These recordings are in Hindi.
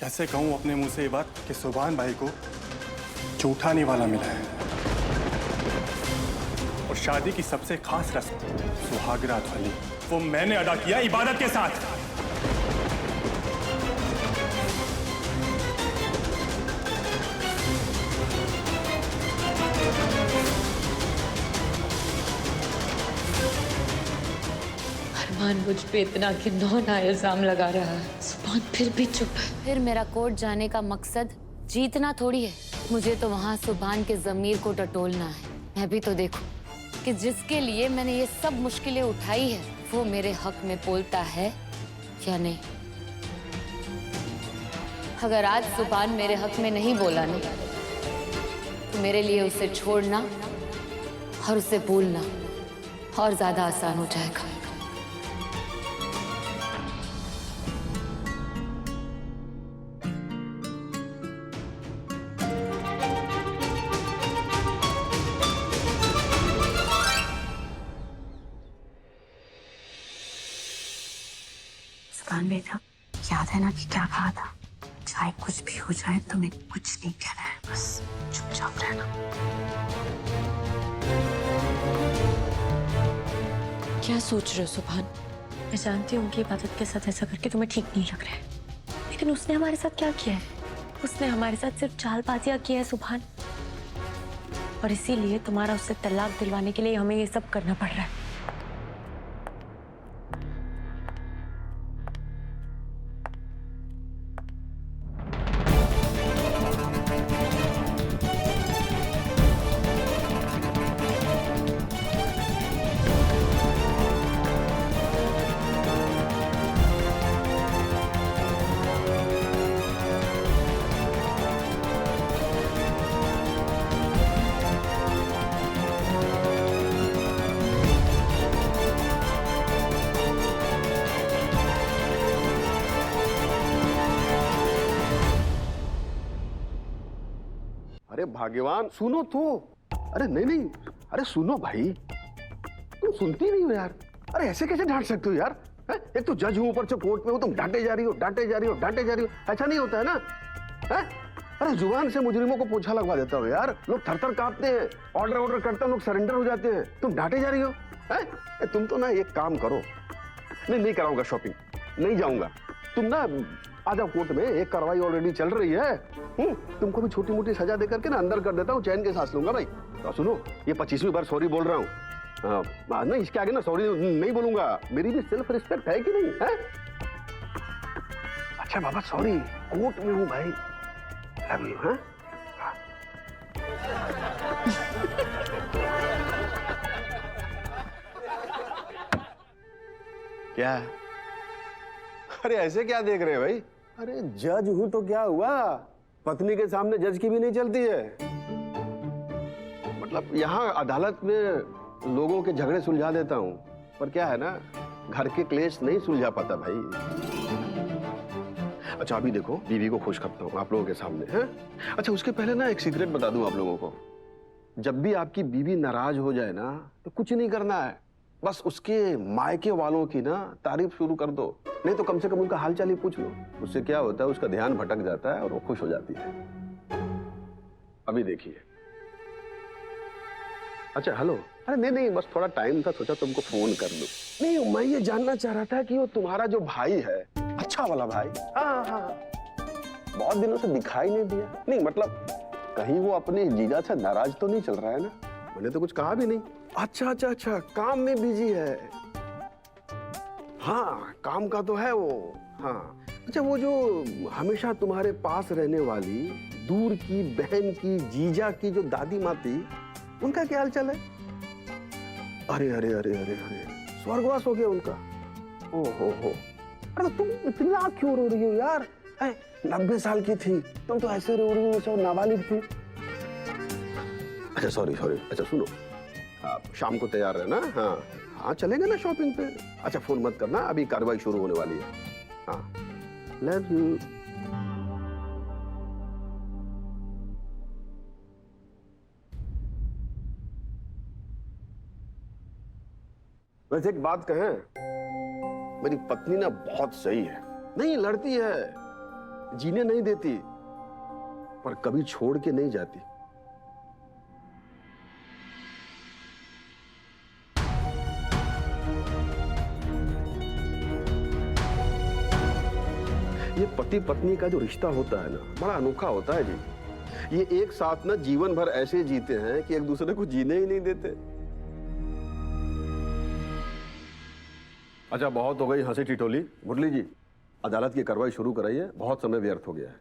कैसे कहूं अपने मुंह से ये बात कि सुभान भाई को झूठा निवाला मिला है और शादी की सबसे खास रस्म सुहागरात वाली वो मैंने अदा किया इबादत के साथ। अरमान मुझ पे इतना घिनौना इल्जाम लगा रहा है, सुभान फिर भी चुप है। फिर मेरा कोर्ट जाने का मकसद जीतना थोड़ी है, मुझे तो वहाँ सुभान के जमीर को टटोलना है। मैं भी तो देखूं कि जिसके लिए मैंने ये सब मुश्किलें उठाई है वो मेरे हक में बोलता है या नहीं। अगर आज सुभान मेरे हक में नहीं बोला ना तो मेरे लिए उसे छोड़ना और उसे भूलना और ज्यादा आसान हो जाएगा। सुभान बेटा, याद है ना कि क्या कहा था? चाहे कुछ भी हो जाए तुम्हें कुछ नहीं कहना है, बस चुपचाप रहना। क्या सोच रहे हो सुभान? मैं जानती हूँ कि इबादत के साथ ऐसा करके तुम्हें ठीक नहीं लग रहा है, लेकिन उसने हमारे साथ क्या किया है? उसने हमारे साथ सिर्फ चालबाजियां की है सुभान, और इसीलिए तुम्हारा उससे तलाक दिलवाने के लिए हमें ये सब करना पड़ रहा है। अरे भाग्यवान, सुनो तो। अरे नहीं नहीं, अरे सुनो भाई, तुम सुनती नहीं हो यार। अरे ऐसे कैसे डांट सकते हो यार? है? एक तो जज हूं, ऊपर से कोर्ट में हो, तुम डांटे जा रही हो, डांटे जा रही हो, डांटे जा रही हो। ऐसा नहीं होता है ना? है? अरे जुबान से मुजरिमों को पोछा लगवा देता हो यार। लोग थर थर कांपते हैं, ऑर्डर करते हैं, लोग सरेंडर हो जाते हैं, तुम डांटे जा रही हो। है? तुम तो ना एक काम करो। नहीं कराऊंगा शॉपिंग, नहीं जाऊंगा। तुम ना आ जाओ कोर्ट में, एक कार्रवाई ऑलरेडी चल रही है। तुमको भी छोटी मोटी सजा देकर के ना अंदर कर देता हूँ, चैन के सांस लूंगा भाई। तो सुनो, ये 25वीं बार सॉरी बोल रहा हूँ। नहीं, इसके आगे ना सॉरी नहीं बोलूंगा। मेरी भी सेल्फ रिस्पेक्ट है कि नहीं है? अच्छा बाबा सॉरी, कोर्ट में हूँ भाई। Love you. हाँ क्या? अरे ऐसे क्या देख रहे हैं भाई? अरे जज हूं तो क्या हुआ, पत्नी के सामने जज की भी नहीं चलती है। मतलब यहाँ अदालत में लोगों के झगड़े सुलझा देता हूँ, पर क्या है ना, घर के क्लेश नहीं सुलझा पाता भाई। अच्छा अभी देखो, बीवी को खुश करता हूँ आप लोगों के सामने है। अच्छा उसके पहले ना एक सीक्रेट बता दूं आप लोगों को। जब भी आपकी बीवी नाराज हो जाए ना, तो कुछ नहीं करना है, बस उसके मायके वालों की ना तारीफ शुरू कर दो, नहीं तो कम से कम उनका हालचाल ही पूछ लो। उससे क्या होता है, उसका ध्यान भटक जाता है और वो खुश हो जाती है। अभी देखिए। अच्छा हेलो। अरे नहीं बस थोड़ा टाइम था, सोचा तुमको फोन कर लूं। नहीं मैं ये जानना चाह रहा था कि वो तुम्हारा जो भाई है, अच्छा वाला भाई, हाँ, बहुत दिनों से दिखाई नहीं दिया। नहीं मतलब कहीं वो अपने जीजा से नाराज तो नहीं चल रहा है ना? मैंने तो कुछ कहा भी नहीं। अच्छा, काम में बिजी है। हाँ काम का तो है वो। हाँ अच्छा, वो जो हमेशा तुम्हारे पास रहने वाली दूर की बहन की जीजा की जो दादी माँ थी, उनका क्या हाल चाल है? अरे स्वर्गवास हो गया उनका। ओहो अरे तुम इतना क्यों रो रही हो यार? 90 साल की थी, तुम तो ऐसे रो रही हो जैसे नाबालिग थी। अच्छा सॉरी। अच्छा सुनो, आप शाम को तैयार रहना। हाँ चलेंगे ना शॉपिंग पे। अच्छा फोन मत करना, अभी कार्रवाई शुरू होने वाली है। हाँ लव यू। वैसे एक बात कहें, मेरी पत्नी ना बहुत सही है। नहीं लड़ती है, जीने नहीं देती, पर कभी छोड़ के नहीं जाती। ये पति पत्नी का जो रिश्ता होता है ना, बड़ा अनोखा होता है जी। ये एक साथ ना जीवन भर ऐसे जीते हैं कि एक दूसरे को जीने ही नहीं देते। अच्छा, बहुत हो गई हंसी टिटोली। मुरली जी, अदालत की कार्रवाई शुरू कराइए, बहुत समय व्यर्थ हो गया है।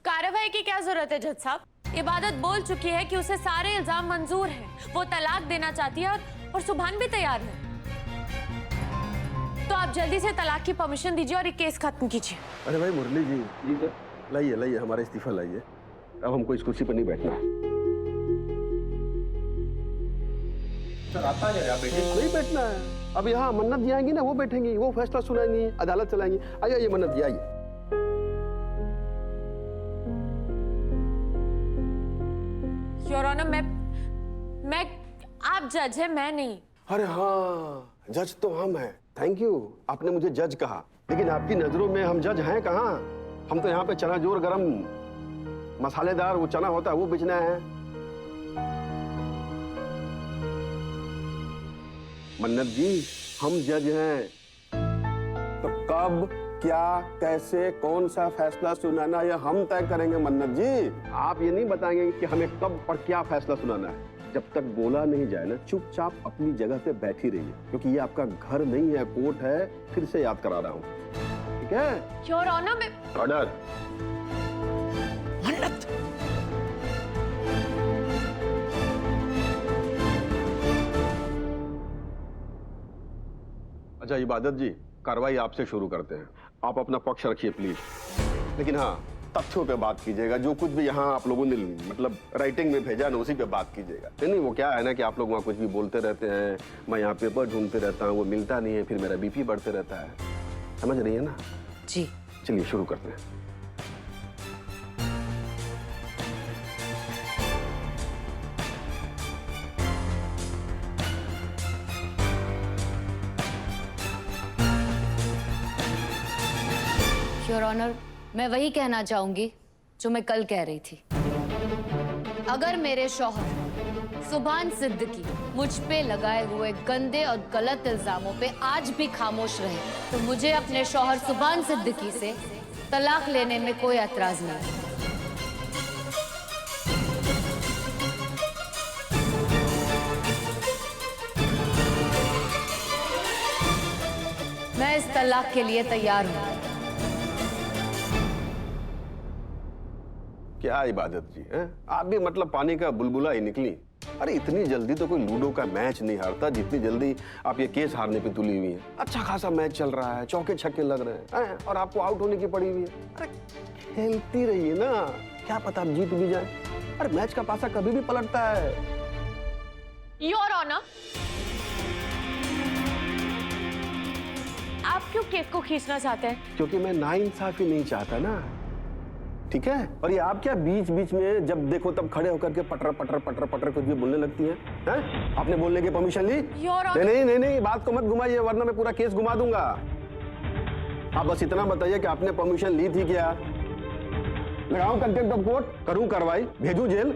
कार्रवाई की क्या जरूरत है जज साहब? इबादत बोल चुकी है कि उसे सारे इल्जाम मंजूर हैं। वो तलाक देना चाहती है और सुभान भी तैयार है। तो आप जल्दी से तलाक की परमिशन दीजिए और ये केस खत्म कीजिए। अरे भाई मुरली जी, लाइए लाइए हमारा इस्तीफा लाइए। अब हमको इस कुर्सी पर नहीं बैठना है। सर आता है आप बैठे? नहीं बैठना है। अब यहाँ मन्नत जी आएंगी ना, वो बैठेंगी, वो फैसला सुनाएंगी, अदालत चलाएंगी। आइए मन्नत जी आइए। योर ऑनर, मैं आप जज है, मैं नहीं। अरे हाँ, जज तो हम हैं। थैंक यू, आपने मुझे जज कहा, लेकिन आपकी नजरों में हम जज हैं कहाँ? हम तो यहाँ पे चना जोर गरम मसालेदार वो चना होता है वो बेचना है। मन्नत जी, हम जज हैं। तो कब, क्या, कैसे, कौन सा फैसला सुनाना ये हम तय करेंगे मन्नत जी। आप ये नहीं बताएंगे कि हमें कब और क्या फैसला सुनाना है। जब तक बोला नहीं जाए ना, चुपचाप अपनी जगह पे बैठी रहिए, क्योंकि ये आपका घर नहीं है, कोर्ट है। फिर से याद करा रहा हूँ, ठीक है? योर ऑनर, मैं ऑर्डर। मन्नत, अच्छा इबादत जी, कार्रवाई आपसे शुरू करते हैं। आप अपना पक्ष रखिए प्लीज, लेकिन हाँ तथ्यों पे बात कीजिएगा। जो कुछ भी यहाँ आप लोगों ने मतलब राइटिंग में भेजा ना, उसी पे बात कीजिएगा। नहीं वो क्या है ना कि आप लोग वहाँ कुछ भी बोलते रहते हैं, मैं यहाँ पेपर ढूंढते रहता हूँ, वो मिलता नहीं है, फिर मेरा बीपी बढ़ते रहता है। समझ रही है ना? जी। चलिए शुरू करते हैं। योर ऑनर, मैं वही कहना चाहूंगी जो मैं कल कह रही थी। अगर मेरे शौहर सुभान सिद्दीकी मुझ पे लगाए हुए गंदे और गलत इल्जामों पे आज भी खामोश रहे, तो मुझे अपने शौहर सुभान सिद्दीकी से तलाक लेने में कोई एतराज नहीं। मैं इस तलाक के लिए तैयार हूं। क्या इबादत जी हैं? आप भी मतलब पानी का बुलबुला ही निकली। अरे इतनी जल्दी तो कोई लूडो का मैच नहीं हारता जितनी जल्दी आप ये केस हारने पे तुली हुई हैं। अच्छा खासा मैच चल रहा है, चौके छक्के लग रहे हैं और आपको आउट होने की पड़ी हुई है। अरे खेलती रहिए ना, क्या पता आप जीत भी जाए। अरे मैच का पासा कभी भी पलटता है। योर ऑनर, आप क्यों केस को खींचना चाहते हैं? क्योंकि मैं नाइंसाफी नहीं चाहता ना, ठीक है? और ये आप क्या बीच बीच में जब देखो तब खड़े होकर के पटर पटर पटर पटर कुछ भी बोलने लगती हैं? हैं? आपने बोलने की परमिशन ली? नहीं, बात को मत घुमाइए, वरना मैं पूरा केस घुमा दूंगा। आप बस इतना बताइए कि आपने परमिशन ली थी क्या? लगाऊं कंटेम्प्ट ऑफ कोर्ट, करूं कार्रवाई, भेजूं जेल?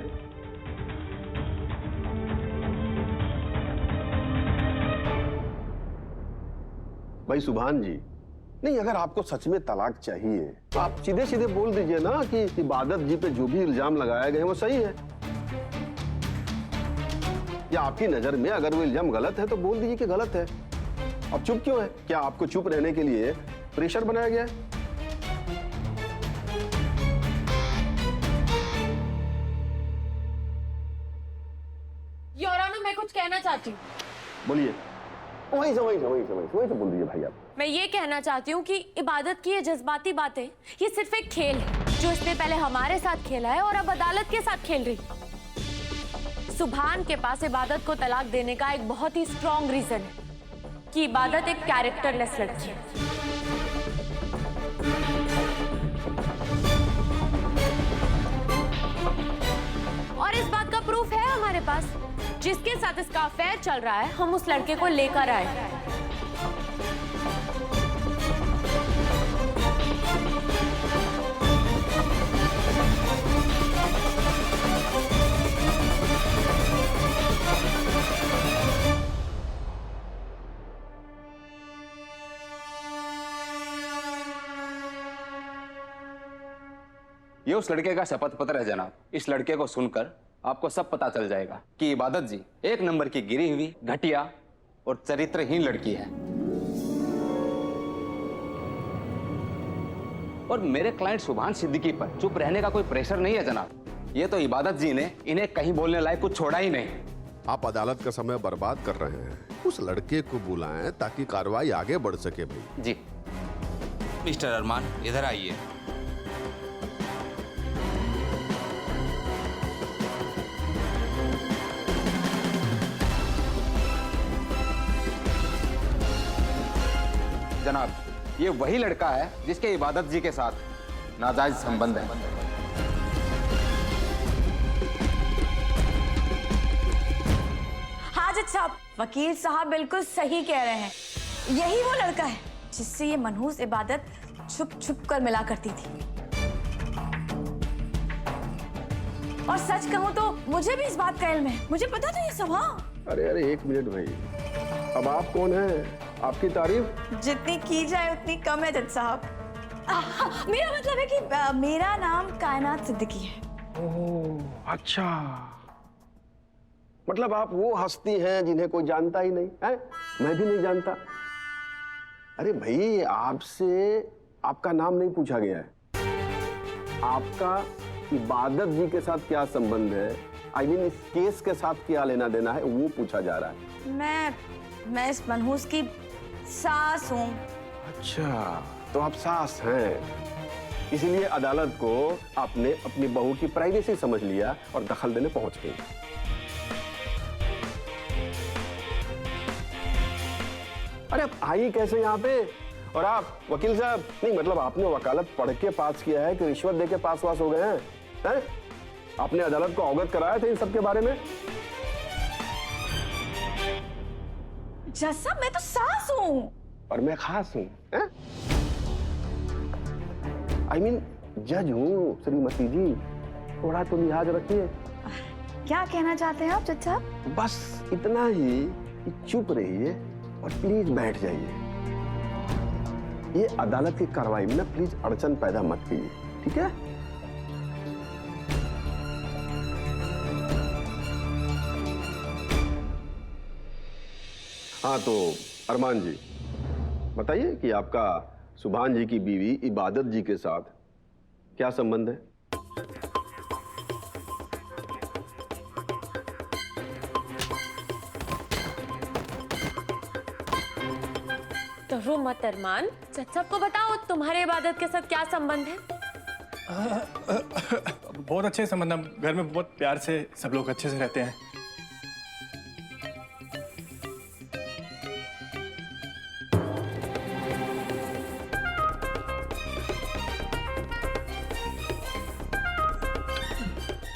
भाई सुभान जी, नहीं अगर आपको सच में तलाक चाहिए तो आप सीधे सीधे बोल दीजिए ना कि इबादत जी पे जो भी इल्जाम लगाए गए हैं वो सही है, या आपकी नजर में अगर वो इल्जाम गलत है तो बोल दीजिए कि गलत है। अब चुप क्यों है? क्या आपको चुप रहने के लिए प्रेशर बनाया गया है? योर ऑनर, मैं कुछ कहना चाहती हूँ। बोलिए। वही से बोल दीजिए भाई आप। मैं ये कहना चाहती हूँ कि इबादत की ये जज्बाती बातें ये सिर्फ एक खेल है जो इसने पहले हमारे साथ खेला है और अब अदालत के साथ खेल रही। सुभान के पास इबादत को तलाक देने का एक बहुत ही स्ट्रॉन्ग रीजन है कि इबादत एक कैरेक्टरलेस लड़की है। और इस बात का प्रूफ है हमारे पास। जिसके साथ इसका अफेयर चल रहा है, हम उस लड़के को लेकर आए। ये उस लड़के का शपथ पत्र है जनाब। इस लड़के को सुनकर आपको सब पता चल जाएगा कि इबादत जी एक नंबर की गिरी हुई, घटिया और चरित्रहीन लड़की है। और मेरे क्लाइंट सुभान सिद्दीकी पर चुप रहने का कोई प्रेशर नहीं है जनाब। ये तो इबादत जी ने इन्हें कहीं बोलने लायक कुछ छोड़ा ही नहीं। आप अदालत का समय बर्बाद कर रहे हैं। उस लड़के को बुलाएं ताकि कार्रवाई आगे बढ़ सके भाई। जी मिस्टर अरमान, इधर आइए। जनाब, ये वही लड़का है जिसके इबादत जी के साथ नाजायज संबंध है। हाँ जज साहब, वकील साहब बिल्कुल सही कह रहे हैं। यही वो लड़का है जिससे ये मनहूस इबादत छुप छुप कर मिला करती थी। और सच कहूं तो मुझे भी इस बात का इल्म है। मुझे पता था ये सब। हाँ अरे अरे एक मिनट भाई, अब आप कौन हैं? आपकी तारीफ जितनी की जाए उतनी कम है जज साहब। मेरा मतलब है कि मेरा नाम कायनात सिद्दीकी है। ओह अच्छा, मतलब आप वो हस्ती हैं जिन्हें कोई जानता ही नहीं है। मैं भी नहीं जानता। अरे भाई, आपसे आपका नाम नहीं पूछा गया है। आपका इबादत जी के साथ क्या संबंध है, आई मीन इस केस के साथ क्या लेना देना है, वो पूछा जा रहा है। मैं इस मनहूस की सास हूँ। अच्छा, तो आप सास हैं, इसीलिए अदालत को आपने अपनी बहू की प्राइवेसी समझ लिया और दखल देने पहुंच गई। अरे आप आई कैसे यहाँ पे? और आप वकील साहब, नहीं मतलब आपने वकालत पढ़ के पास किया है कि रिश्वत दे के पास वास हो गए हैं? आपने अदालत को अवगत कराया था इन सब के बारे में? जज साहब, मैं तो सास हूँ और मैं खास हूँ। आई मीन जज हूँ श्रीमती जी, थोड़ा तो लिहाज रखिए। क्या कहना चाहते हैं आप जज साहब? बस इतना ही कि चुप रहिए और प्लीज बैठ जाइए। ये अदालत की कार्रवाई में ना प्लीज अड़चन पैदा मत कीजिए, ठीक है? हाँ तो अरमान जी बताइए कि आपका सुभान जी की बीवी इबादत जी के साथ क्या संबंध है? डरो मत अरमान, जज साहब को बताओ तुम्हारे इबादत के साथ क्या संबंध है। बहुत अच्छे संबंध है, घर में बहुत प्यार से सब लोग अच्छे से रहते हैं।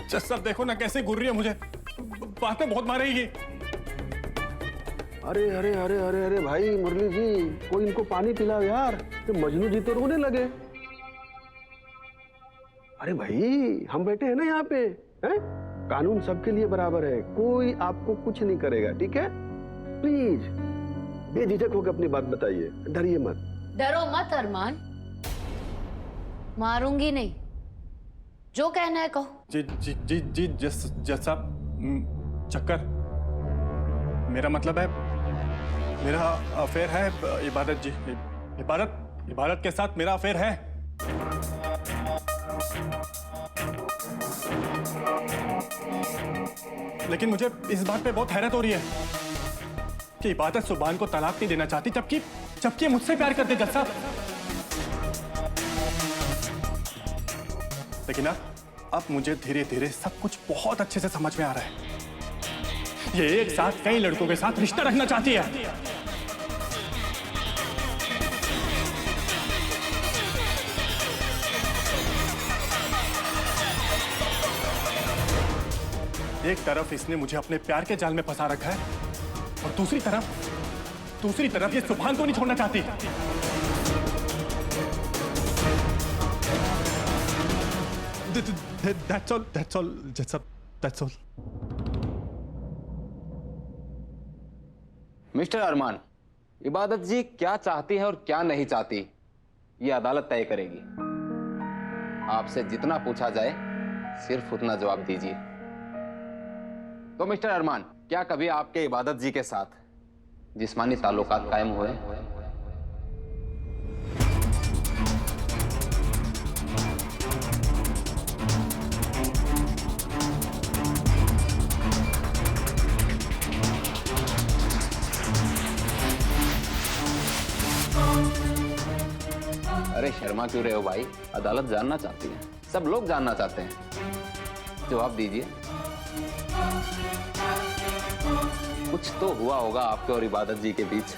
जज साहब देखो ना कैसे घूर रही है, मुझे बात में बहुत मारेगी। अरे अरे अरे अरे अरे भाई मुरली जी, कोई इनको पानी पिलाओ यार, ये मजनू जी तो रोने लगे। अरे भाई हम बैठे हैं ना यहाँ पे, हैं? कानून सबके लिए बराबर है, कोई आपको कुछ नहीं करेगा, ठीक है? प्लीज बेझिझक होकर अपनी बात बताइए, डरिए मत। डरो मत अरमान, मारूंगी नहीं, जो कहना है कहो। जी जी जी जी जज साहब, चक्कर, मेरा मतलब है मेरा अफेयर है इबादत जी, इबादत के साथ मेरा अफेयर है। लेकिन मुझे इस बात पे बहुत हैरत हो रही है कि इबादत सुभान को तलाक नहीं देना चाहती, जबकि मुझसे प्यार करते जज साहब। लेकिन अब मुझे धीरे धीरे सब कुछ बहुत अच्छे से समझ में आ रहा है। ये एक साथ कई लड़कों के साथ रिश्ता रखना चाहती है। एक तरफ इसने मुझे अपने प्यार के जाल में फंसा रखा है और दूसरी तरफ ये सुभान को नहीं छोड़ना चाहती। That's all, that's all. Mister अरमान, इबादत जी क्या चाहती है और क्या नहीं चाहती, ये अदालत तय करेगी। आपसे जितना पूछा जाए सिर्फ उतना जवाब दीजिए। तो मिस्टर अरमान, क्या कभी आपके इबादत जी के साथ जिस्मानी ताल्लुकात कायम हुए? अरे शर्मा क्यों रहे हो भाई? अदालत जानना चाहती है, सब लोग जानना चाहते हैं। जवाब दीजिए। कुछ तो हुआ होगा आपके और इबादत जी के बीच।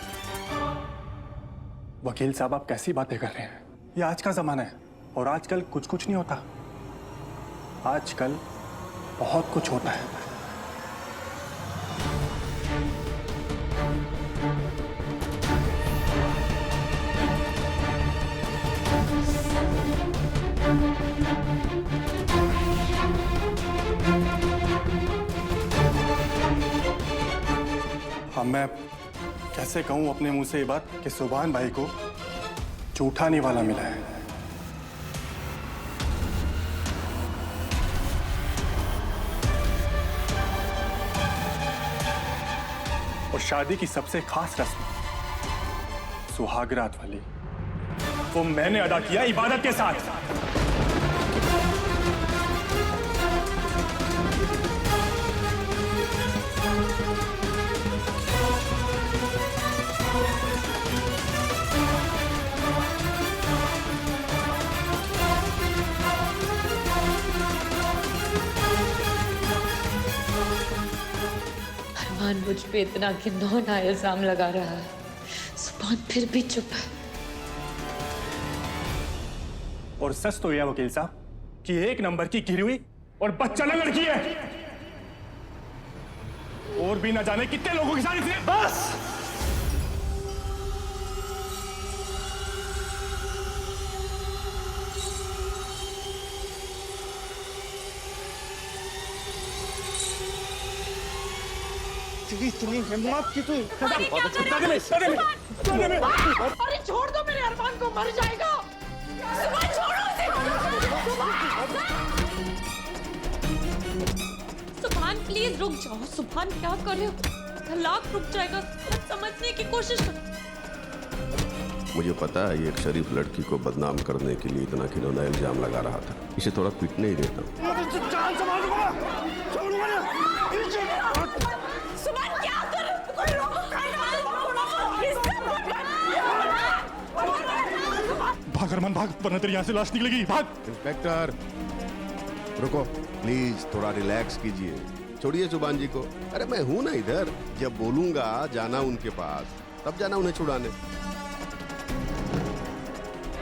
वकील साहब, आप कैसी बातें कर रहे हैं? ये आज का जमाना है और आजकल कुछ कुछ नहीं होता। आजकल बहुत कुछ होता है। अब मैं कैसे कहूं अपने मुंह से ये बात कि सुभान भाई को झूठा निवाला मिला है। और शादी की सबसे खास रस्म सुहागरात वाली, वो मैंने अदा किया इबादत के साथ। अरमान मुझ पे इतना घिनौना इल्जाम लगा रहा है, सुभान फिर भी चुप है। और सच तो यह वकील साहब कि एक नंबर की गिरी हुई और बच्चा लड़की है। और भी न जाने कितने लोगों के साथ इसने बस। इतनी हिम्मत की तू अरे छोड़ दो मेरे अरमान को, मर जाएगा। सुभान छोड़ो उसे। सुभान प्लीज रुक जाओ। सुभान क्या कर रहे हो? तलाक रुक जाएगा, समझने की कोशिश कर। मुझे पता है ये एक शरीफ लड़की को बदनाम करने के लिए इतना घिनौना इल्जाम लगा रहा था। इसे थोड़ा पीटने ही देता हूँ। जान संभाल दूंगा, छोड़ूंगा ना। सुभान क्या कर रहे हो? कोई रोको, भाग अरमान भाग, वरना तेरी यहाँ से लाश निकलेगी। भाग। इंस्पेक्टर रुको प्लीज, थोड़ा रिलैक्स कीजिए। छोड़िए सुभान जी को। अरे मैं हूं ना इधर, जब बोलूंगा जाना उनके पास तब जाना उन्हें छुड़ाने।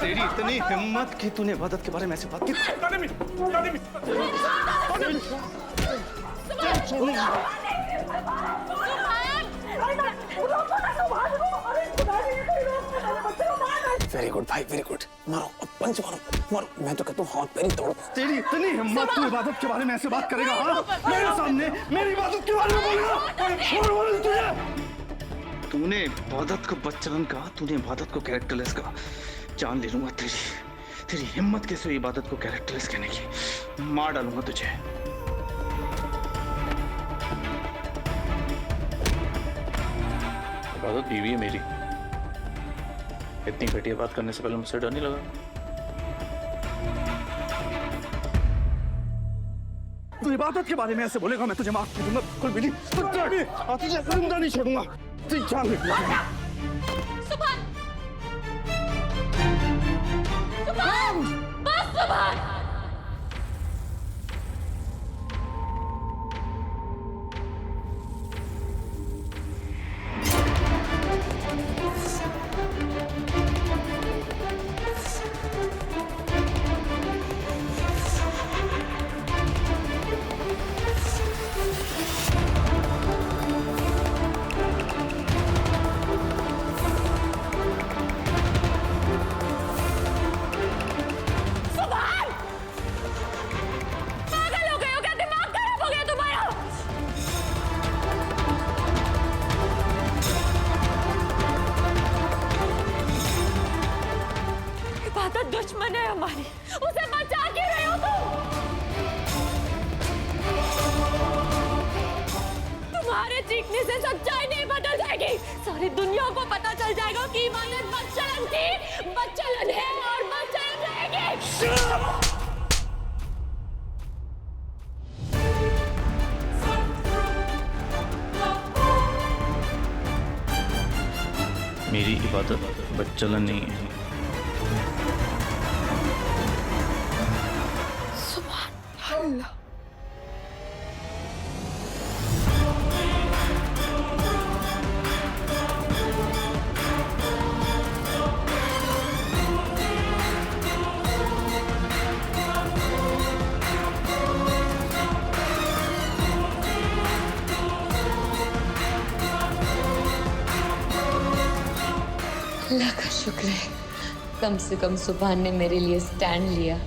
तेरी इतनी हिम्मत कि तूने इबादत के बारे में ऐसी बात की। वेरी गुड भाई, वेरी गुड। मारो, पंच मारो, मारो। मैं तो कहता हूँ हाथ पैर ही तोड़। तेरी इतनी हिम्मत, तू इबादत के बारे में ऐसे बात करेगा? हाँ, मेरे सामने मेरी इबादत के बारे में बोलेगा? तुझे तूने इबादत को बच्चन कहा, तूने इबादत को कैरेक्टरलेस कहा। जान ले लूंगा तेरी हिम्मत कैसे हुई इबादत को कैरेक्टरलेस कहने की। मार डालूंगा तुझे। इबादत बीवी है मेरी। इतनी घटिया बात करने से पहले मुझसे डर नहीं लगा? तू इबादत के बारे में ऐसे बोलेगा मैं तुझे माफ कर दूंगा। बिल्कुल भी नहीं। तुझे जिंदा नहीं छोड़ूंगा। तुझे जान ले। सुभान! सुभान! बस सुभान! लोगों को पता चल जाएगा कि इबादत बदचलन थी, बदचलन है और बदचलन रहेगी। मेरी इबादत बच्चलन नहीं है। अल्लाह का शुक्र है, कम से कम सुभान ने मेरे लिए स्टैंड लिया।